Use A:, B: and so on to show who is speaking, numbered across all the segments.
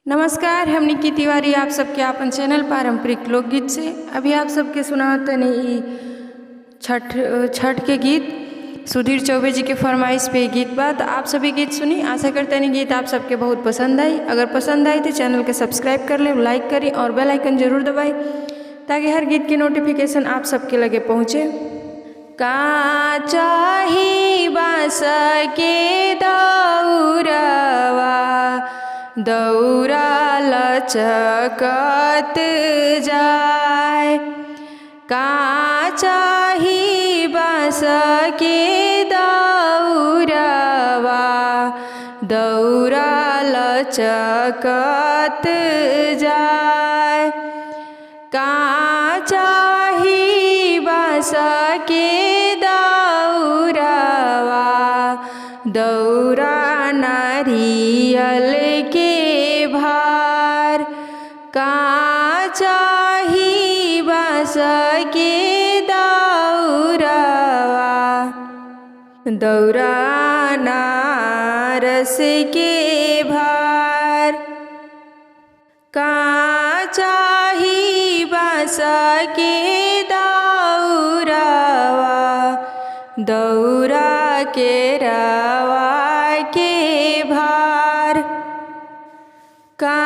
A: नमस्कार, हम निकी तिवारी आप सबके आपन चैनल पारंपरिक लोकगीत से अभी आप सबके सुनातनी छठ के गीत सुधीर चौबे जी के फरमाइश पे गीत बात आप सभी गीत सुनी। आशा करते हैं गीत आप सबके बहुत पसंद आई। अगर पसंद आई तो चैनल के सब्सक्राइब कर लें, लाइक करें और बेल आइकन जरूर दबाएं ताकि हर गीत की नोटिफिकेशन आप सबके लगे पहुँचे। का चाही बास के दौरवा दौरा लचकत जाए, का चाही बास के दौरवा दौरा लचकत जाए, का चाही बास के दौरवा दौरा नारियल के भार, का चाही बास के दौरवा दौरा नारस के भार, का चाही बास के दौरवा दौरा के रवा के भार, का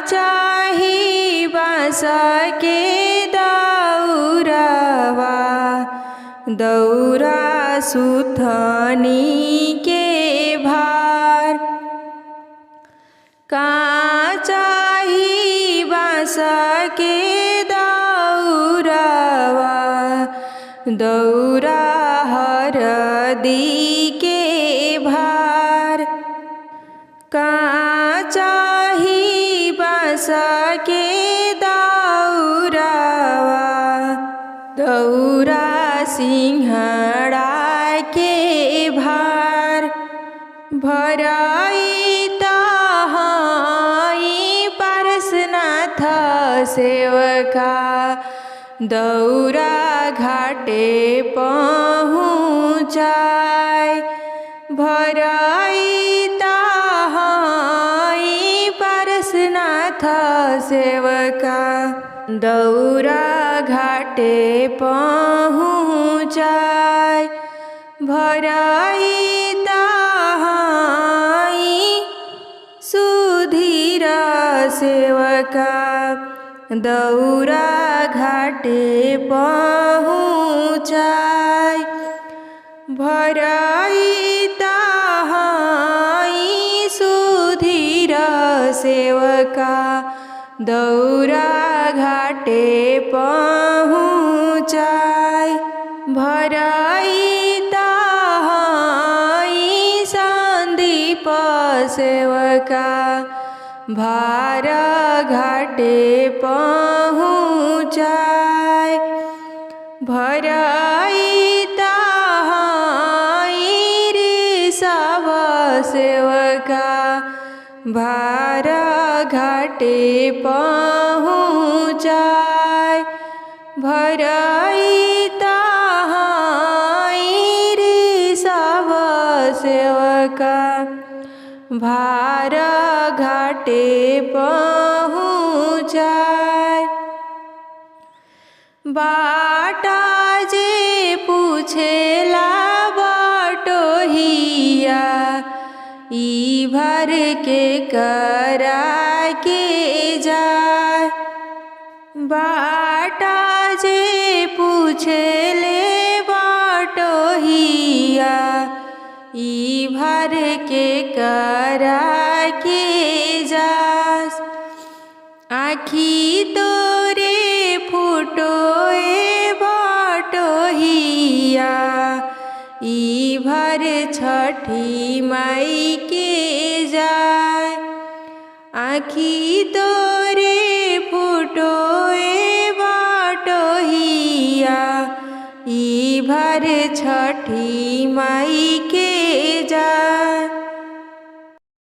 A: चाही बास के दौरवा दौरा सुथनी के भार, का चाही बास के दौरवा दौरा हरदी के भार, का चाही बास के दौरवा दौरा सिंहड़ा के भार, भराई ताहाई पारसनाथ सेवका दौरा घाटे पहुँचाय, भराई ताहाई पारसनाथ सेवका दौरा घाटे पहुँचाय, भराई ताहाई सुधीर सेवका दौरा घाटे पहुँचाय, भराई ताहाई सुधीर सेवका दौरा घाटे पहुँचाय, भराई ताहाई संदीप सेवका भार घाटे पहुँचाय, भराई ताहाई ऋषभ सेवका भार घाटे पहुँचाय, भराई ताहाई ऋषभ सेवका भार घाटे पहुँचाय, बाटा जे पूछेला बटोहिया ई भर के करा के जाए, बाटा जे पूछेले बटोहिया ई भर के करा के जास, आँखी तोरे फुटोए बटोहिया ई भर छठी माई के जाय, आँखी तोरे फुटोए बटोहिया ई भर छठी माई के जाय।